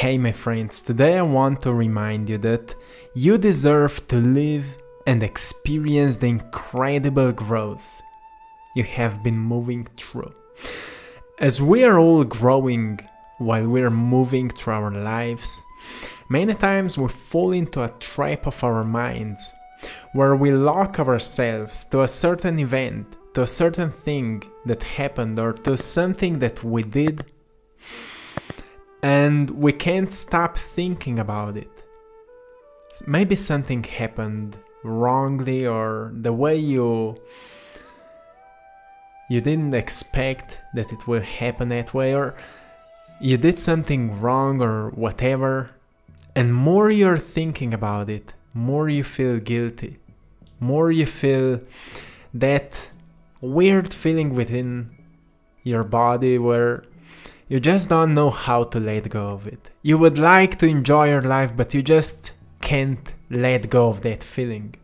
Hey my friends, today I want to remind you that you deserve to live and experience the incredible growth you have been moving through. As we are all growing while we are moving through our lives, many times we fall into a trap of our minds where we lock ourselves to a certain event, to a certain thing that happened or to something that we did, and we can't stop thinking about it. Maybe something happened wrongly, or the way you didn't expect that it will happen that way, or you did something wrong or whatever, and more you're thinking about it, more you feel guilty, more you feel that weird feeling within your body where you just don't know how to let go of it. You would like to enjoy your life, but you just can't let go of that feeling.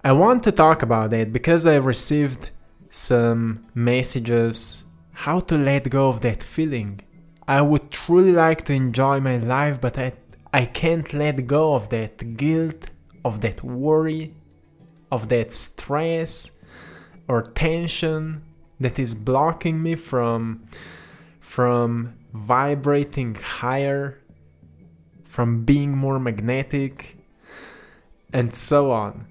I want to talk about that because I received some messages how to let go of that feeling. I would truly like to enjoy my life, but I can't let go of that guilt, of that worry, of that stress or tension that is blocking me from vibrating higher, from being more magnetic, and so on.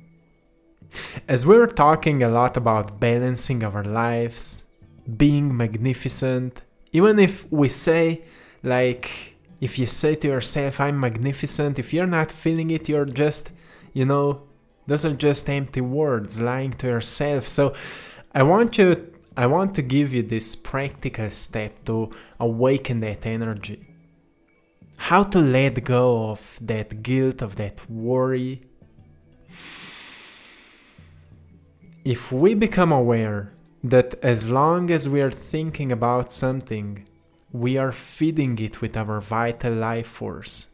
As we're talking a lot about balancing our lives, being magnificent, even if we say, like, if you say to yourself, I'm magnificent, if you're not feeling it, you're just, those are just empty words, lying to yourself. So I want to give you this practical step to awaken that energy. How to let go of that guilt, of that worry. If we become aware that as long as we are thinking about something, we are feeding it with our vital life force.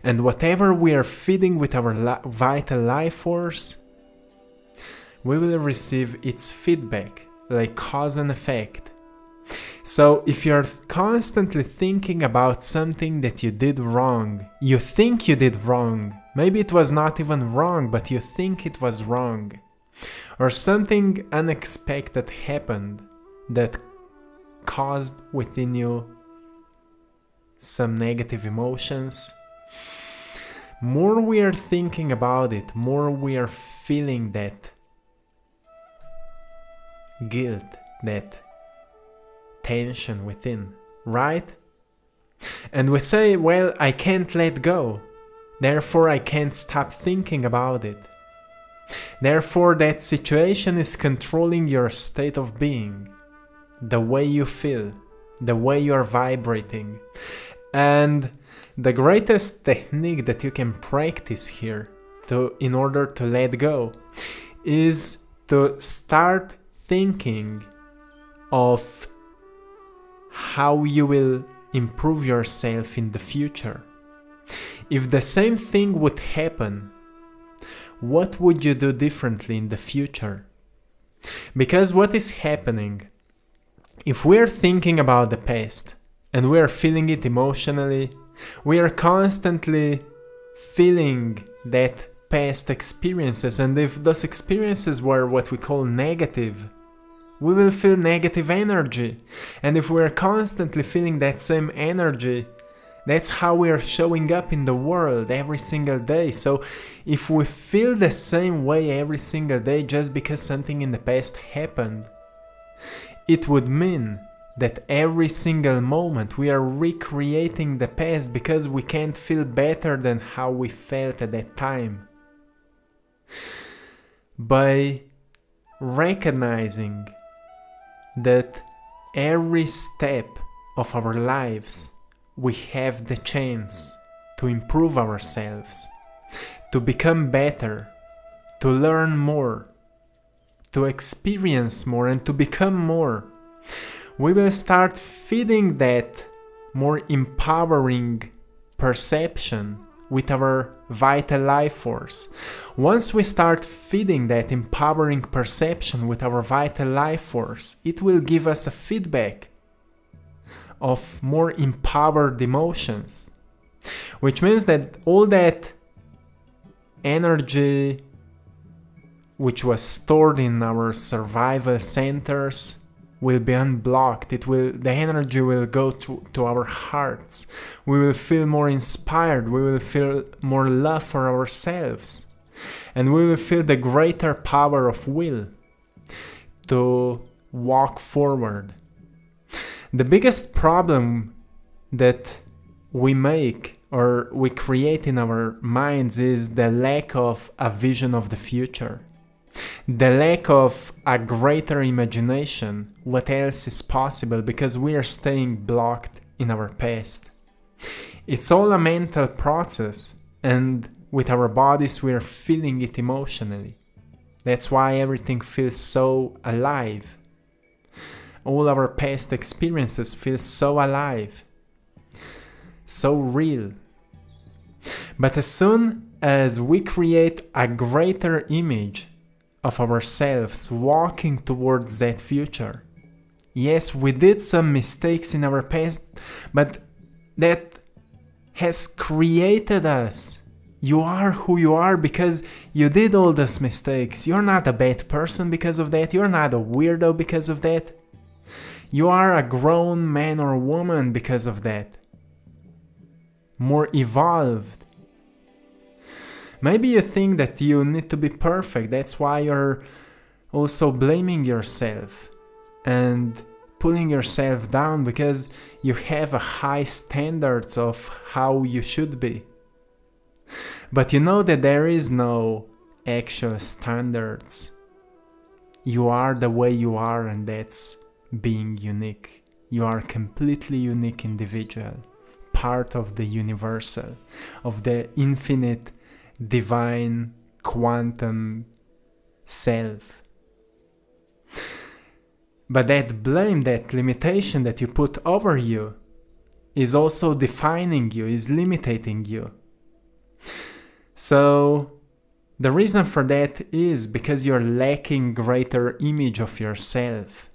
And whatever we are feeding with our vital life force, we will receive its feedback, like cause and effect. So if you're constantly thinking about something that you did wrong, you think you did wrong, maybe it was not even wrong, but you think it was wrong, or something unexpected happened that caused within you some negative emotions, more we are thinking about it, more we are feeling that guilt, that tension within, right? And we say, well, I can't let go, therefore I can't stop thinking about it. Therefore that situation is controlling your state of being, the way you feel, the way you are vibrating. And the greatest technique that you can practice here in order to let go is to start thinking of how you will improve yourself in the future. If the same thing would happen, what would you do differently in the future? Because what is happening, if we're thinking about the past and we're feeling it emotionally, we are constantly feeling that past experiences, and if those experiences were what we call negative, we will feel negative energy. And if we are constantly feeling that same energy, that's how we are showing up in the world every single day. So if we feel the same way every single day just because something in the past happened, it would mean that every single moment we are recreating the past because we can't feel better than how we felt at that time. By recognizing that every step of our lives we have the chance to improve ourselves, to become better, to learn more, to experience more, and to become more, we will start feeding that more empowering perception with our vital life force. Once we start feeding that empowering perception with our vital life force, it will give us a feedback of more empowered emotions. Which means that all that energy which was stored in our survival centers will be unblocked. The energy will go to our hearts. We will feel more inspired. We will feel more love for ourselves. And we will feel the greater power of will to walk forward. The biggest problem that we make or we create in our minds is the lack of a vision of the future. The lack of a greater imagination, what else is possible, because we are staying blocked in our past. It's all a mental process, and with our bodies we are feeling it emotionally. That's why everything feels so alive. All our past experiences feel so alive, so real. But as soon as we create a greater image of ourselves walking towards that future, yes, we did some mistakes in our past, but that has created us. You are who you are because you did all those mistakes. You're not a bad person because of that. You're not a weirdo because of that. You are a grown man or woman because of that. More evolved. Maybe you think that you need to be perfect. That's why you're also blaming yourself and pulling yourself down because you have a high standards of how you should be. But you know that there is no actual standards. You are the way you are, and that's being unique. You are a completely unique individual, part of the universal, of the infinite, divine, quantum self. But that blame, that limitation that you put over you is also defining you, is limiting you. So the reason for that is because you're lacking greater image of yourself.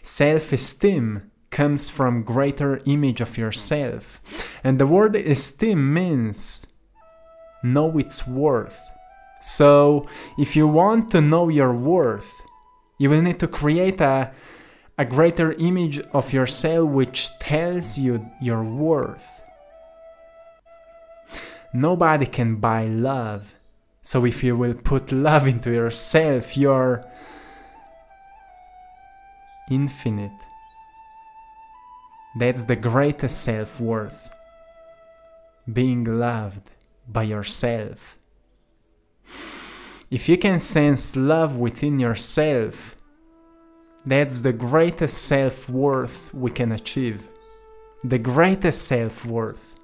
Self-esteem comes from greater image of yourself. And the word esteem means know its worth. So if you want to know your worth, you will need to create a greater image of yourself which tells you your worth. Nobody can buy love. So if you will put love into yourself, you're infinite. That's the greatest self-worth. Being loved by yourself. If you can sense love within yourself, that's the greatest self-worth we can achieve. The greatest self-worth.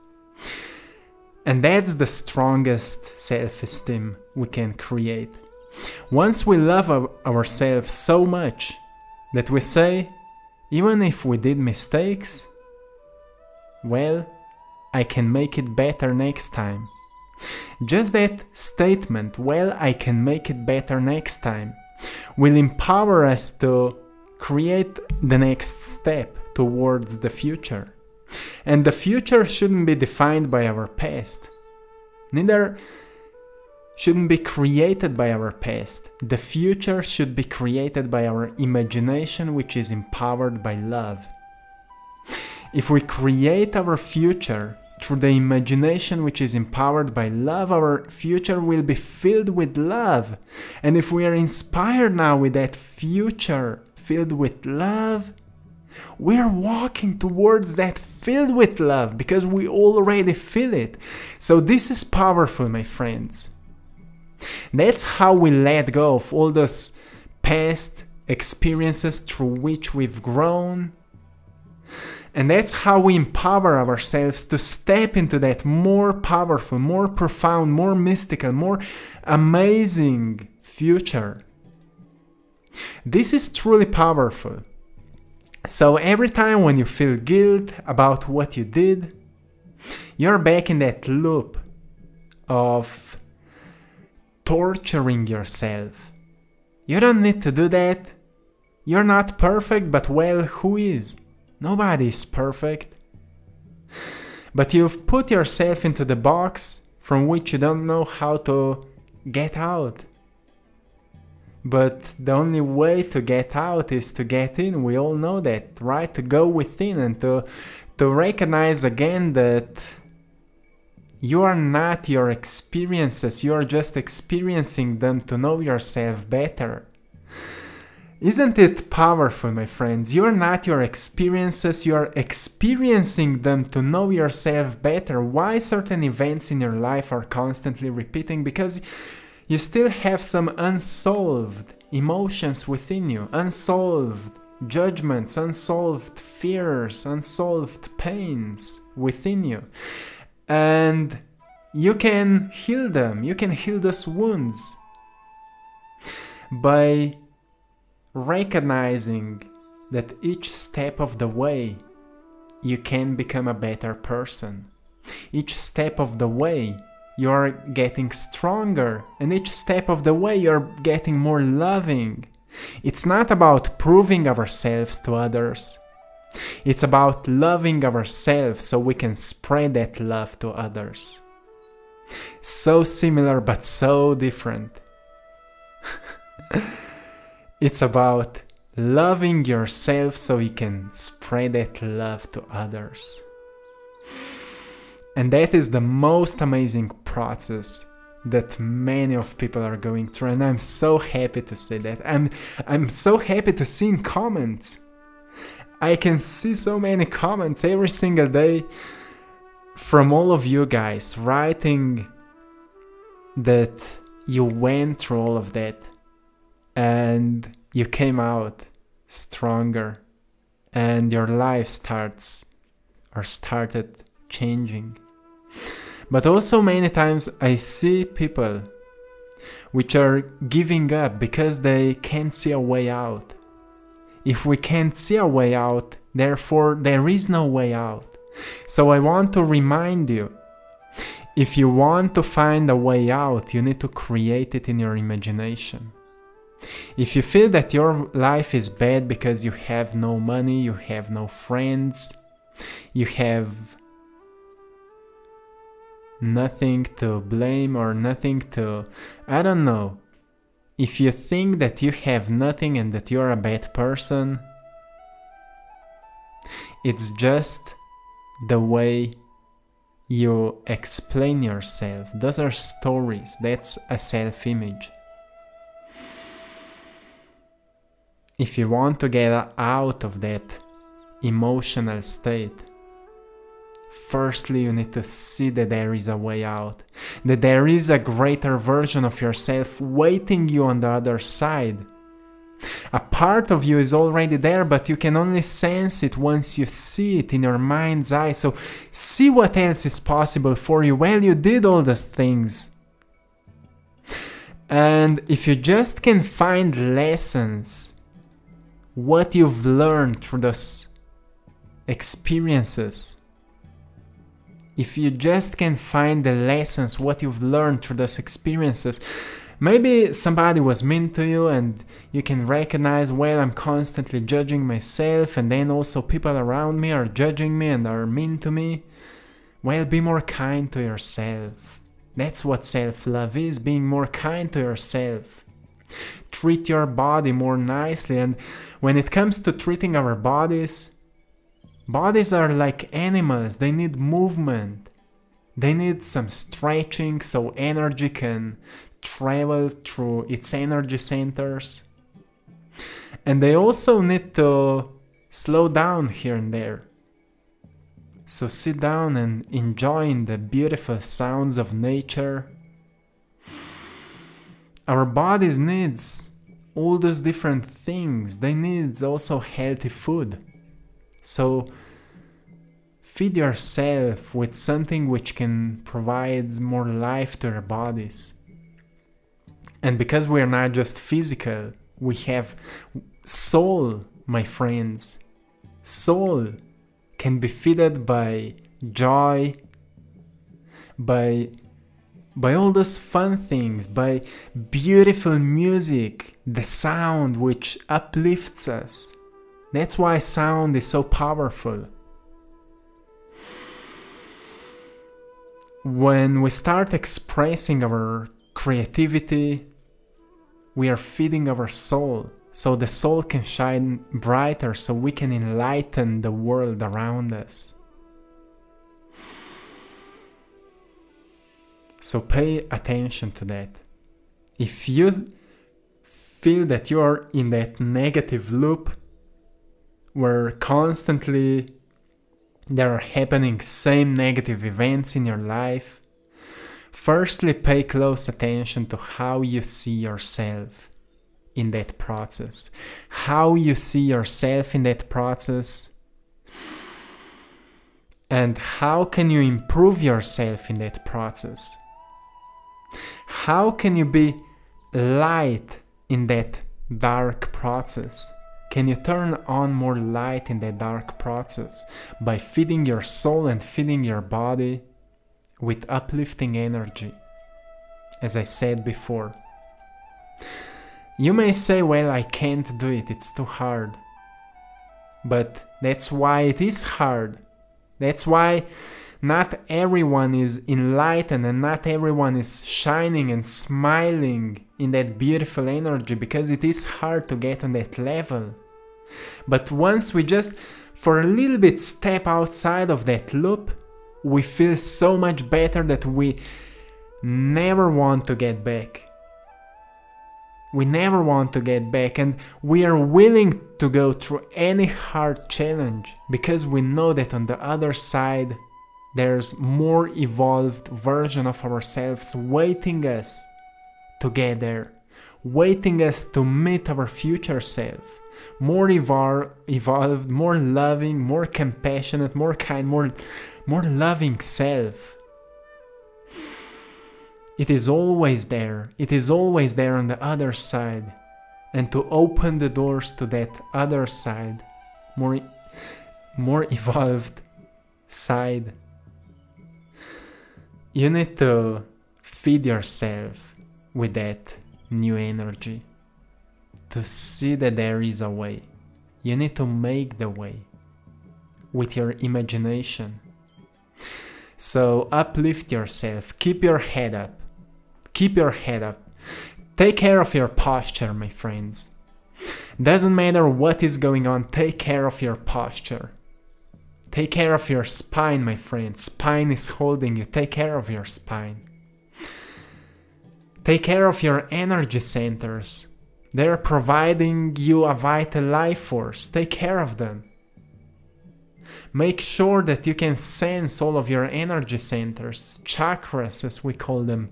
And that's the strongest self-esteem we can create. Once we love ourselves so much that we say, even if we did mistakes, well, I can make it better next time. Just that statement, well, I can make it better next time, will empower us to create the next step towards the future. And the future shouldn't be defined by our past. Neither shouldn't be created by our past. The future should be created by our imagination, which is empowered by love. If we create our future through the imagination which is empowered by love, our future will be filled with love. And if we are inspired now with that future filled with love, we're walking towards that filled with love because we already feel it. So this is powerful, my friends. That's how we let go of all those past experiences through which we've grown. And that's how we empower ourselves to step into that more powerful, more profound, more mystical, more amazing future. This is truly powerful. So every time when you feel guilt about what you did, you're back in that loop of torturing yourself. You don't need to do that. You're not perfect, but well, who is? Nobody is perfect. But you've put yourself into the box from which you don't know how to get out. But the only way to get out is to get in. We all know that, right? To go within and to recognize again that you are not your experiences. You are just experiencing them to know yourself better. Isn't it powerful, my friends? You are not your experiences. You are experiencing them to know yourself better. Why certain events in your life are constantly repeating? Because you still have some unsolved emotions within you, unsolved judgments, unsolved fears, unsolved pains within you. And you can heal them, you can heal those wounds by recognizing that each step of the way you can become a better person. Each step of the way you are getting stronger, and each step of the way you're getting more loving. It's not about proving ourselves to others. It's about loving ourselves so we can spread that love to others. So similar but so different. It's about loving yourself so you can spread that love to others. And that is the most amazing process that many of people are going through, and I'm so happy to say that. I'm so happy to see in comments. I can see so many comments every single day from all of you guys writing that you went through all of that and you came out stronger and your life started changing. But also many times I see people which are giving up because they can't see a way out. If we can't see a way out, therefore there is no way out. So I want to remind you, if you want to find a way out, you need to create it in your imagination. If you feel that your life is bad because you have no money, you have no friends, you have nothing to blame or nothing to, I don't know. If you think that you have nothing and that you're a bad person, it's just the way you explain yourself. Those are stories. That's a self-image. If you want to get out of that emotional state, firstly, you need to see that there is a way out, that there is a greater version of yourself waiting you on the other side. A part of you is already there, but you can only sense it once you see it in your mind's eye. So see what else is possible for you. Well, you did all those things. And if you just can find lessons, what you've learned through those experiences, if you just can find the lessons, what you've learned through those experiences, maybe somebody was mean to you and you can recognize, well, I'm constantly judging myself and then also people around me are judging me and are mean to me. Well, be more kind to yourself. That's what self-love is, being more kind to yourself. Treat your body more nicely, and when it comes to treating our bodies are like animals, they need movement. They need some stretching so energy can travel through its energy centers. And they also need to slow down here and there. So sit down and enjoy the beautiful sounds of nature. Our bodies needs all those different things. They need also healthy food. So feed yourself with something which can provide more life to your bodies. And because we are not just physical, we have soul, my friends. Soul can be fed by joy, by all those fun things, by beautiful music, the sound which uplifts us. That's why sound is so powerful. when we start expressing our creativity, we are feeding our soul, so the soul can shine brighter, so we can enlighten the world around us. So pay attention to that. If you feel that you are in that negative loop where constantly there are happening same negative events in your life, firstly pay close attention to how you see yourself in that process. How you see yourself in that process, and how can you improve yourself in that process? How can you be light in that dark process? Can you turn on more light in that dark process by feeding your soul and feeding your body with uplifting energy, as I said before? You may say, well, I can't do it, it's too hard. But that's why it is hard. That's why not everyone is enlightened and not everyone is shining and smiling in that beautiful energy, because it is hard to get on that level. But once we just for a little bit step outside of that loop, we feel so much better that we never want to get back. We never want to get back, and we are willing to go through any hard challenge because we know that on the other side there's more evolved version of ourselves waiting us to get there, waiting us to meet our future self, more evolved, more loving, more compassionate, more kind, more loving self. It is always there. It is always there on the other side. And to open the doors to that other side, more evolved side, you need to feed yourself with that new energy. To see that there is a way. You need to make the way with your imagination. So uplift yourself. Keep your head up. Keep your head up. Take care of your posture, my friends. Doesn't matter what is going on, take care of your posture. Take care of your spine, my friend. Spine is holding you. Take care of your spine. Take care of your energy centers. They're providing you a vital life force. Take care of them. Make sure that you can sense all of your energy centers, chakras as we call them.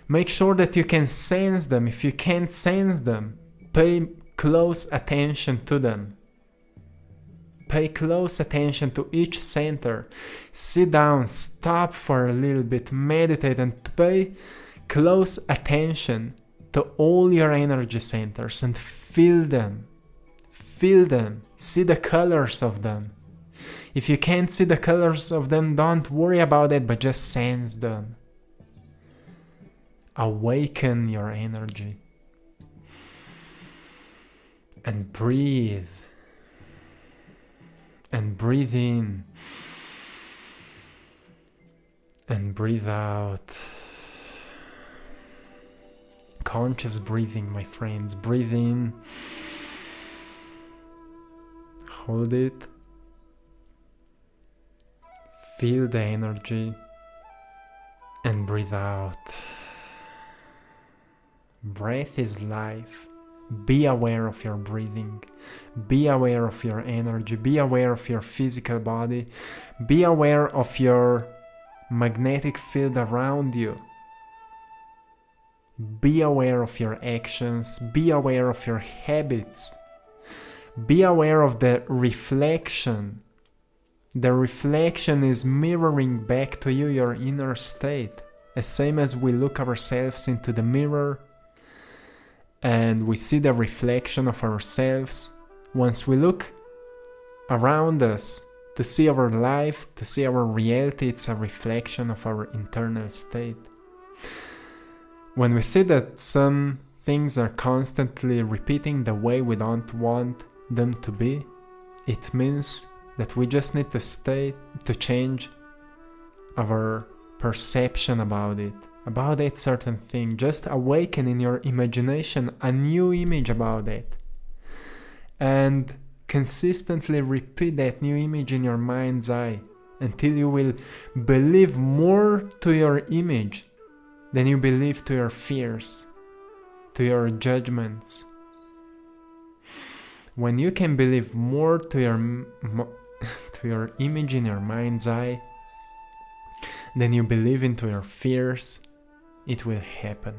Make sure that you can sense them. If you can't sense them, pay close attention to them. Pay close attention to each center. Sit down, stop for a little bit, meditate, and pay close attention to all your energy centers and feel them. Feel them. See the colors of them. If you can't see the colors of them, don't worry about it, but just sense them. Awaken your energy. And breathe. And breathe in. And breathe out. Conscious breathing, my friends. Breathe in. Hold it. Feel the energy. And breathe out. Breath is life. Be aware of your breathing. Be aware of your energy. Be aware of your physical body. Be aware of your magnetic field around you. Be aware of your actions. Be aware of your habits. Be aware of the reflection. The reflection is mirroring back to you your inner state. The same as we look ourselves into the mirror and we see the reflection of ourselves. Once we look around us to see our life, to see our reality, it's a reflection of our internal state. When we see that some things are constantly repeating the way we don't want them to be, it means that we just need to change our perception about it, about that certain thing. Just awaken in your imagination a new image about it. And consistently repeat that new image in your mind's eye until you will believe more to your image than you believe to your fears, to your judgments. When you can believe more to your image in your mind's eye than you believe into your fears, it will happen.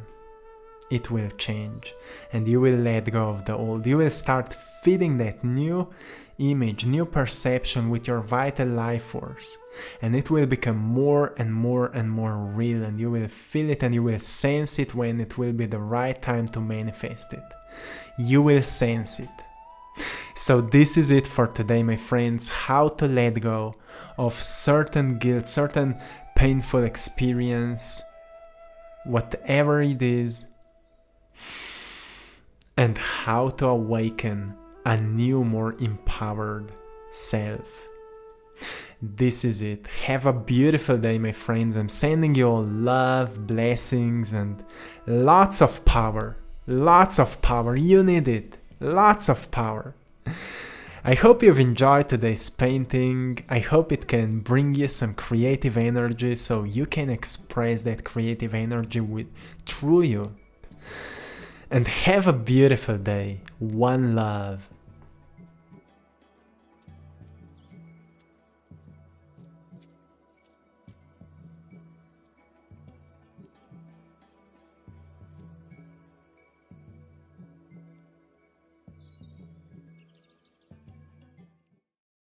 It will change, and you will let go of the old. You will start feeding that new image, new perception with your vital life force, and it will become more and more and more real, and you will feel it and you will sense it when it will be the right time to manifest it. You will sense it. So this is it for today, my friends. How to let go of certain guilt, certain painful experience, whatever it is, and how to awaken a new, more empowered self. This is it. Have a beautiful day, my friends. I'm sending you all love, blessings, and lots of power. Lots of power. You need it. Lots of power. I hope you've enjoyed today's painting. I hope it can bring you some creative energy so you can express that creative energy through you. And have a beautiful day. One love.